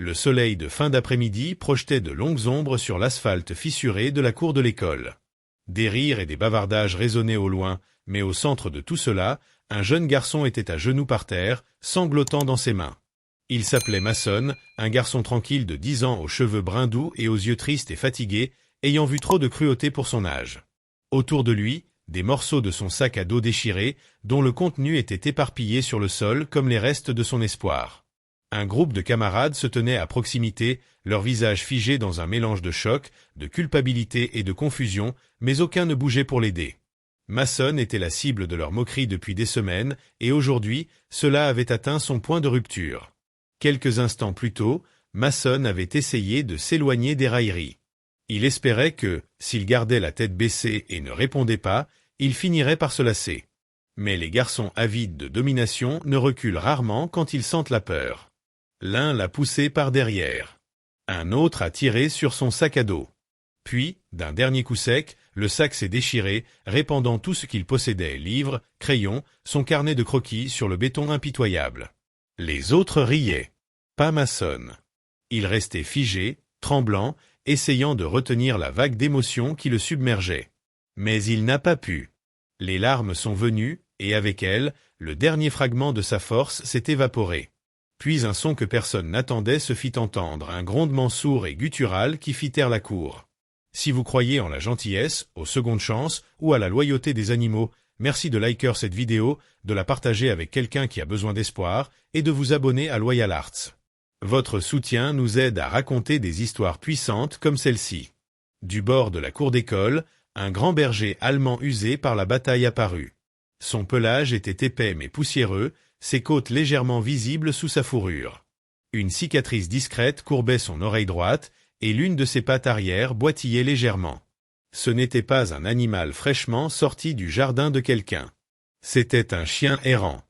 Le soleil de fin d'après-midi projetait de longues ombres sur l'asphalte fissuré de la cour de l'école. Des rires et des bavardages résonnaient au loin, mais au centre de tout cela, un jeune garçon était à genoux par terre, sanglotant dans ses mains. Il s'appelait Mason, un garçon tranquille de 10 ans aux cheveux bruns doux et aux yeux tristes et fatigués, ayant vu trop de cruauté pour son âge. Autour de lui, des morceaux de son sac à dos déchiré, dont le contenu était éparpillé sur le sol comme les restes de son espoir. Un groupe de camarades se tenait à proximité, leurs visages figés dans un mélange de choc, de culpabilité et de confusion, mais aucun ne bougeait pour l'aider. Mason était la cible de leur moquerie depuis des semaines, et aujourd'hui, cela avait atteint son point de rupture. Quelques instants plus tôt, Mason avait essayé de s'éloigner des railleries. Il espérait que, s'il gardait la tête baissée et ne répondait pas, il finirait par se lasser. Mais les garçons avides de domination ne reculent rarement quand ils sentent la peur. L'un l'a poussé par derrière. Un autre a tiré sur son sac à dos. Puis, d'un dernier coup sec, le sac s'est déchiré, répandant tout ce qu'il possédait, livres, crayons, son carnet de croquis sur le béton impitoyable. Les autres riaient. Pas Mason. Il restait figé, tremblant, essayant de retenir la vague d'émotions qui le submergeait. Mais il n'a pas pu. Les larmes sont venues, et avec elles, le dernier fragment de sa force s'est évaporé. Puis un son que personne n'attendait se fit entendre, un grondement sourd et guttural qui fit taire la cour. Si vous croyez en la gentillesse, aux secondes chances ou à la loyauté des animaux, merci de liker cette vidéo, de la partager avec quelqu'un qui a besoin d'espoir et de vous abonner à Loyal Arts. Votre soutien nous aide à raconter des histoires puissantes comme celle-ci. Du bord de la cour d'école, un grand berger allemand usé par la bataille apparut. Son pelage était épais mais poussiéreux, ses côtes légèrement visibles sous sa fourrure. Une cicatrice discrète courbait son oreille droite, et l'une de ses pattes arrière boitillait légèrement. Ce n'était pas un animal fraîchement sorti du jardin de quelqu'un. C'était un chien errant.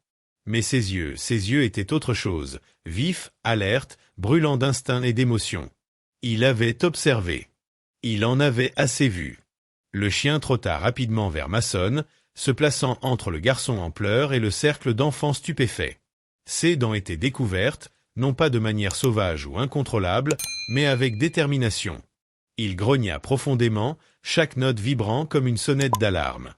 Mais ses yeux étaient autre chose, vifs, alertes, brûlants d'instinct et d'émotion. Il avait observé. Il en avait assez vu. Le chien trotta rapidement vers Mason, se plaçant entre le garçon en pleurs et le cercle d'enfants stupéfaits. Ses dents étaient découvertes, non pas de manière sauvage ou incontrôlable, mais avec détermination. Il grogna profondément, chaque note vibrant comme une sonnette d'alarme.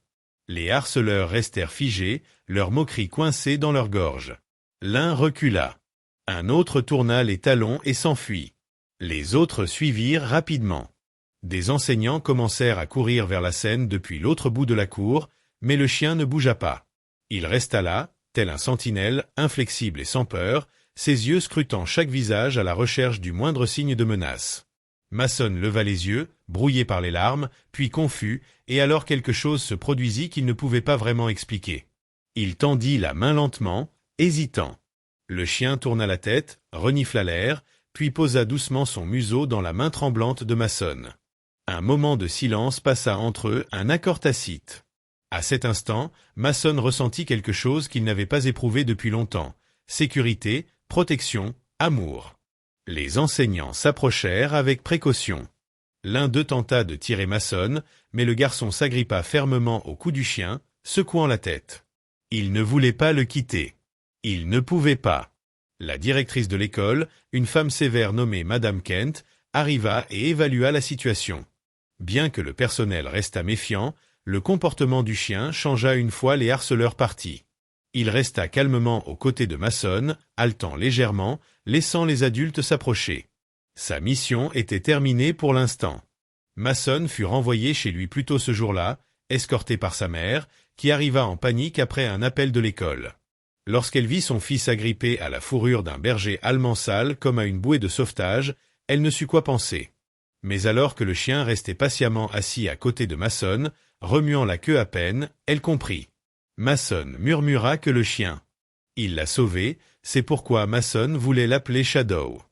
Les harceleurs restèrent figés, leurs moqueries coincées dans leur gorge. L'un recula. Un autre tourna les talons et s'enfuit. Les autres suivirent rapidement. Des enseignants commencèrent à courir vers la scène depuis l'autre bout de la cour, mais le chien ne bougea pas. Il resta là, tel un sentinelle, inflexible et sans peur, ses yeux scrutant chaque visage à la recherche du moindre signe de menace. Mason leva les yeux, brouillé par les larmes, puis confus, et alors quelque chose se produisit qu'il ne pouvait pas vraiment expliquer. Il tendit la main lentement, hésitant. Le chien tourna la tête, renifla l'air, puis posa doucement son museau dans la main tremblante de Mason. Un moment de silence passa entre eux, un accord tacite. À cet instant, Mason ressentit quelque chose qu'il n'avait pas éprouvé depuis longtemps. Sécurité, protection, amour. Les enseignants s'approchèrent avec précaution. L'un d'eux tenta de tirer Mason, mais le garçon s'agrippa fermement au cou du chien, secouant la tête. Il ne voulait pas le quitter. Il ne pouvait pas. La directrice de l'école, une femme sévère nommée Madame Kent, arriva et évalua la situation. Bien que le personnel restât méfiant, le comportement du chien changea une fois les harceleurs partis. Il resta calmement aux côtés de Mason, haletant légèrement, laissant les adultes s'approcher. Sa mission était terminée pour l'instant. Mason fut renvoyé chez lui plus tôt ce jour-là, escorté par sa mère, qui arriva en panique après un appel de l'école. Lorsqu'elle vit son fils agrippé à la fourrure d'un berger allemand sale comme à une bouée de sauvetage, elle ne sut quoi penser. Mais alors que le chien restait patiemment assis à côté de Mason, remuant la queue à peine, elle comprit. Mason murmura que le chien. Il l'a sauvé, c'est pourquoi Mason voulait l'appeler Shadow.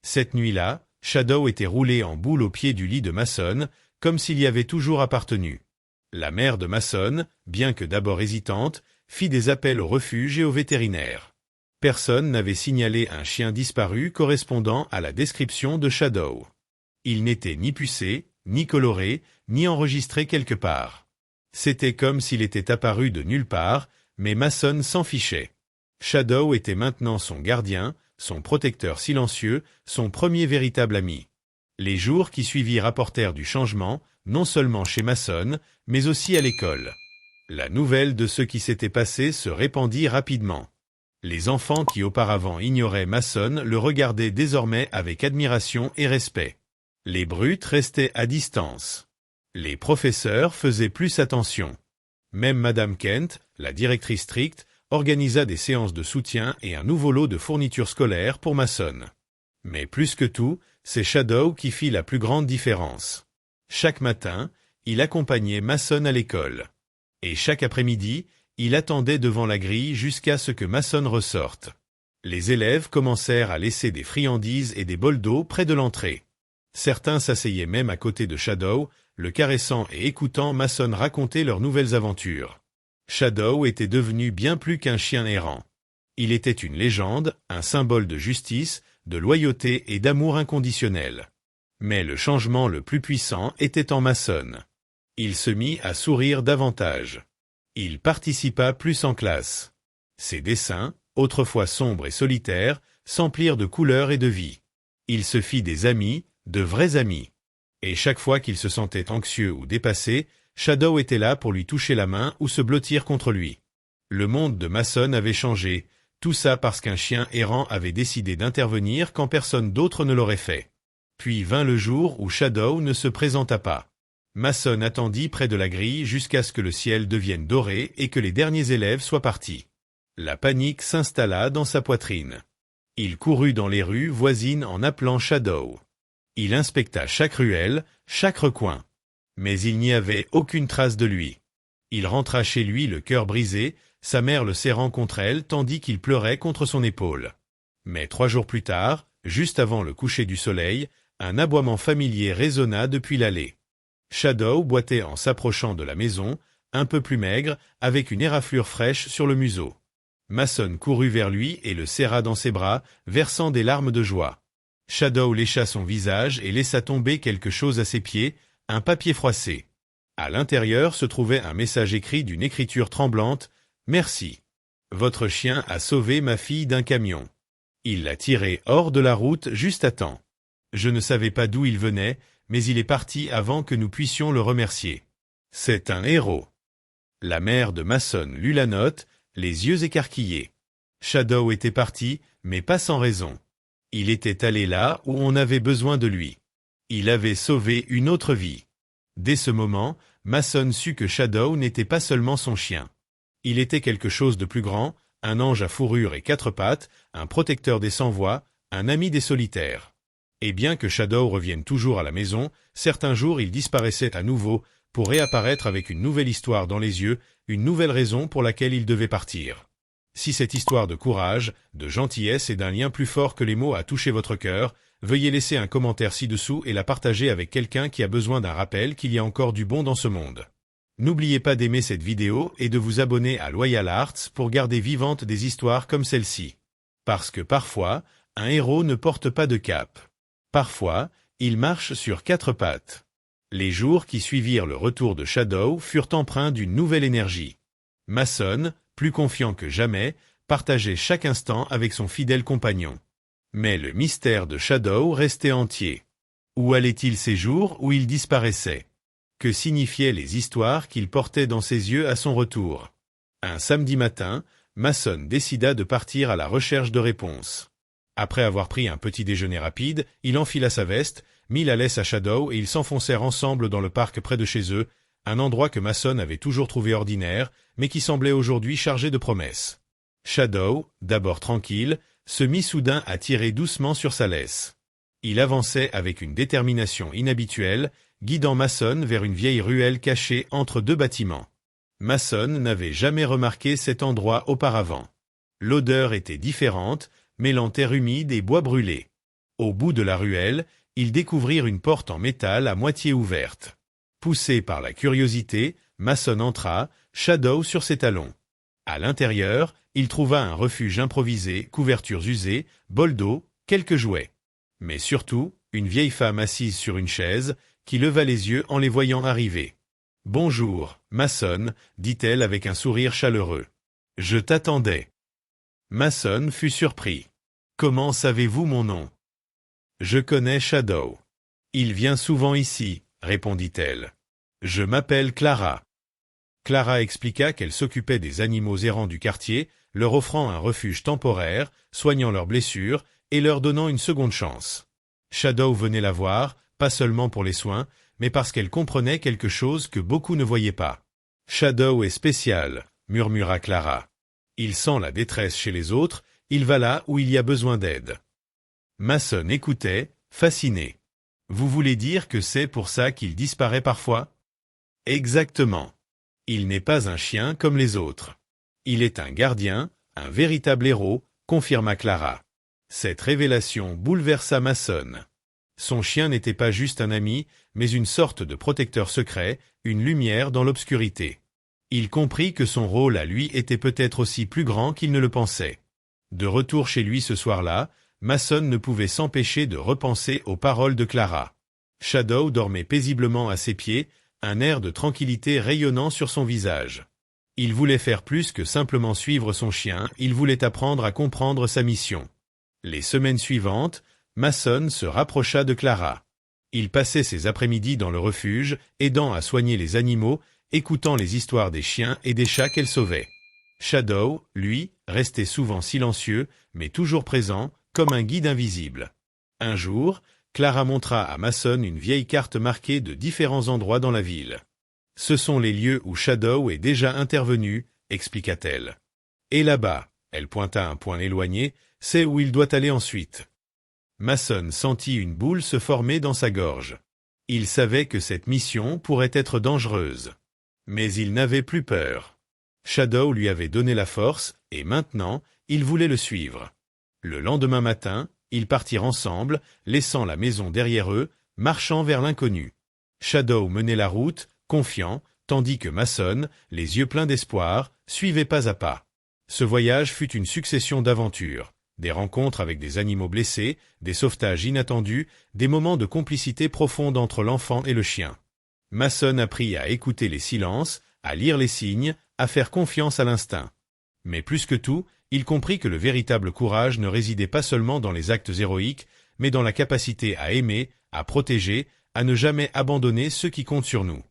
Cette nuit-là, Shadow était roulé en boule au pied du lit de Mason, comme s'il y avait toujours appartenu. La mère de Mason, bien que d'abord hésitante, fit des appels au refuge et au vétérinaire. Personne n'avait signalé un chien disparu correspondant à la description de Shadow. Il n'était ni pucé, ni coloré, ni enregistré quelque part. C'était comme s'il était apparu de nulle part, mais Mason s'en fichait. Shadow était maintenant son gardien, son protecteur silencieux, son premier véritable ami. Les jours qui suivirent apportèrent du changement, non seulement chez Mason, mais aussi à l'école. La nouvelle de ce qui s'était passé se répandit rapidement. Les enfants qui auparavant ignoraient Mason le regardaient désormais avec admiration et respect. Les brutes restaient à distance. Les professeurs faisaient plus attention. Même Madame Kent, la directrice stricte, organisa des séances de soutien et un nouveau lot de fournitures scolaires pour Mason. Mais plus que tout, c'est Shadow qui fit la plus grande différence. Chaque matin, il accompagnait Mason à l'école. Et chaque après-midi, il attendait devant la grille jusqu'à ce que Mason ressorte. Les élèves commencèrent à laisser des friandises et des bols d'eau près de l'entrée. Certains s'asseyaient même à côté de Shadow, le caressant et écoutant Mason raconter leurs nouvelles aventures. Shadow était devenu bien plus qu'un chien errant. Il était une légende, un symbole de justice, de loyauté et d'amour inconditionnel. Mais le changement le plus puissant était en Mason. Il se mit à sourire davantage. Il participa plus en classe. Ses dessins, autrefois sombres et solitaires, s'emplirent de couleurs et de vie. Il se fit des amis, de vrais amis. Et chaque fois qu'il se sentait anxieux ou dépassé, Shadow était là pour lui toucher la main ou se blottir contre lui. Le monde de Mason avait changé, tout ça parce qu'un chien errant avait décidé d'intervenir quand personne d'autre ne l'aurait fait. Puis vint le jour où Shadow ne se présenta pas. Mason attendit près de la grille jusqu'à ce que le ciel devienne doré et que les derniers élèves soient partis. La panique s'installa dans sa poitrine. Il courut dans les rues voisines en appelant Shadow. Il inspecta chaque ruelle, chaque recoin. Mais il n'y avait aucune trace de lui. Il rentra chez lui le cœur brisé, sa mère le serrant contre elle tandis qu'il pleurait contre son épaule. Mais 3 jours plus tard, juste avant le coucher du soleil, un aboiement familier résonna depuis l'allée. Shadow boitait en s'approchant de la maison, un peu plus maigre, avec une éraflure fraîche sur le museau. Mason courut vers lui et le serra dans ses bras, versant des larmes de joie. Shadow lécha son visage et laissa tomber quelque chose à ses pieds, un papier froissé. À l'intérieur se trouvait un message écrit d'une écriture tremblante. « Merci. Votre chien a sauvé ma fille d'un camion. Il l'a tiré hors de la route juste à temps. Je ne savais pas d'où il venait, mais il est parti avant que nous puissions le remercier. C'est un héros. » La mère de Mason lut la note, les yeux écarquillés. Shadow était parti, mais pas sans raison. Il était allé là où on avait besoin de lui. Il avait sauvé une autre vie. Dès ce moment, Mason sut que Shadow n'était pas seulement son chien. Il était quelque chose de plus grand, un ange à fourrure et 4 pattes, un protecteur des sans-voix, un ami des solitaires. Et bien que Shadow revienne toujours à la maison, certains jours il disparaissait à nouveau, pour réapparaître avec une nouvelle histoire dans les yeux, une nouvelle raison pour laquelle il devait partir. Si cette histoire de courage, de gentillesse et d'un lien plus fort que les mots a touché votre cœur, veuillez laisser un commentaire ci-dessous et la partager avec quelqu'un qui a besoin d'un rappel qu'il y a encore du bon dans ce monde. N'oubliez pas d'aimer cette vidéo et de vous abonner à Loyal Arts pour garder vivantes des histoires comme celle-ci. Parce que parfois, un héros ne porte pas de cape. Parfois, il marche sur 4 pattes. Les jours qui suivirent le retour de Shadow furent empreints d'une nouvelle énergie. Mason, plus confiant que jamais, partageait chaque instant avec son fidèle compagnon. Mais le mystère de Shadow restait entier. Où allait-il ces jours où il disparaissait? Que signifiaient les histoires qu'il portait dans ses yeux à son retour? Un samedi matin, Mason décida de partir à la recherche de réponses. Après avoir pris un petit déjeuner rapide, il enfila sa veste, mit la laisse à Shadow et ils s'enfoncèrent ensemble dans le parc près de chez eux, un endroit que Mason avait toujours trouvé ordinaire, mais qui semblait aujourd'hui chargé de promesses. Shadow, d'abord tranquille, se mit soudain à tirer doucement sur sa laisse. Il avançait avec une détermination inhabituelle, guidant Mason vers une vieille ruelle cachée entre 2 bâtiments. Mason n'avait jamais remarqué cet endroit auparavant. L'odeur était différente, mêlant terre humide et bois brûlé. Au bout de la ruelle, ils découvrirent une porte en métal à moitié ouverte. Poussé par la curiosité, Mason entra, Shadow sur ses talons. À l'intérieur, il trouva un refuge improvisé, couvertures usées, bol d'eau, quelques jouets. Mais surtout, une vieille femme assise sur une chaise, qui leva les yeux en les voyant arriver. « Bonjour, Mason, dit-elle avec un sourire chaleureux. Je t'attendais. » Mason fut surpris. Comment savez-vous mon nom? Je connais Shadow. Il vient souvent ici, répondit-elle. Je m'appelle Clara. Clara expliqua qu'elle s'occupait des animaux errants du quartier, leur offrant un refuge temporaire, soignant leurs blessures et leur donnant une seconde chance. Shadow venait la voir, pas seulement pour les soins, mais parce qu'elle comprenait quelque chose que beaucoup ne voyaient pas. Shadow est spécial, murmura Clara. Il sent la détresse chez les autres, il va là où il y a besoin d'aide. Mason écoutait, fasciné. Vous voulez dire que c'est pour ça qu'il disparaît parfois? Exactement. Il n'est pas un chien comme les autres. Il est un gardien, un véritable héros, confirma Clara. Cette révélation bouleversa Mason. Son chien n'était pas juste un ami, mais une sorte de protecteur secret, une lumière dans l'obscurité. Il comprit que son rôle à lui était peut-être aussi plus grand qu'il ne le pensait. De retour chez lui ce soir-là, Mason ne pouvait s'empêcher de repenser aux paroles de Clara. Shadow dormait paisiblement à ses pieds, un air de tranquillité rayonnant sur son visage. Il voulait faire plus que simplement suivre son chien, il voulait apprendre à comprendre sa mission. Les semaines suivantes, Mason se rapprocha de Clara. Il passait ses après-midi dans le refuge, aidant à soigner les animaux, écoutant les histoires des chiens et des chats qu'elle sauvait. Shadow, lui, restait souvent silencieux, mais toujours présent, comme un guide invisible. Un jour, Clara montra à Mason une vieille carte marquée de différents endroits dans la ville. « Ce sont les lieux où Shadow est déjà intervenu », expliqua-t-elle. « Et là-bas », elle pointa un point éloigné, « c'est où il doit aller ensuite. » Mason sentit une boule se former dans sa gorge. Il savait que cette mission pourrait être dangereuse. Mais il n'avait plus peur. Shadow lui avait donné la force, et maintenant, il voulait le suivre. Le lendemain matin, ils partirent ensemble, laissant la maison derrière eux, marchant vers l'inconnu. Shadow menait la route, confiant, tandis que Mason, les yeux pleins d'espoir, suivait pas à pas. Ce voyage fut une succession d'aventures, des rencontres avec des animaux blessés, des sauvetages inattendus, des moments de complicité profonde entre l'enfant et le chien. Mason apprit à écouter les silences, à lire les signes, à faire confiance à l'instinct. Mais plus que tout, il comprit que le véritable courage ne résidait pas seulement dans les actes héroïques, mais dans la capacité à aimer, à protéger, à ne jamais abandonner ceux qui comptent sur nous.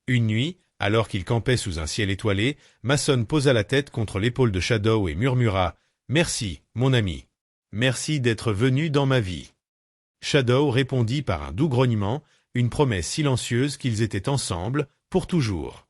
Une nuit, alors qu'il campait sous un ciel étoilé, Mason posa la tête contre l'épaule de Shadow et murmura « Merci, mon ami. Merci d'être venu dans ma vie. » Shadow répondit par un doux grognement, une promesse silencieuse qu'ils étaient ensemble, pour toujours.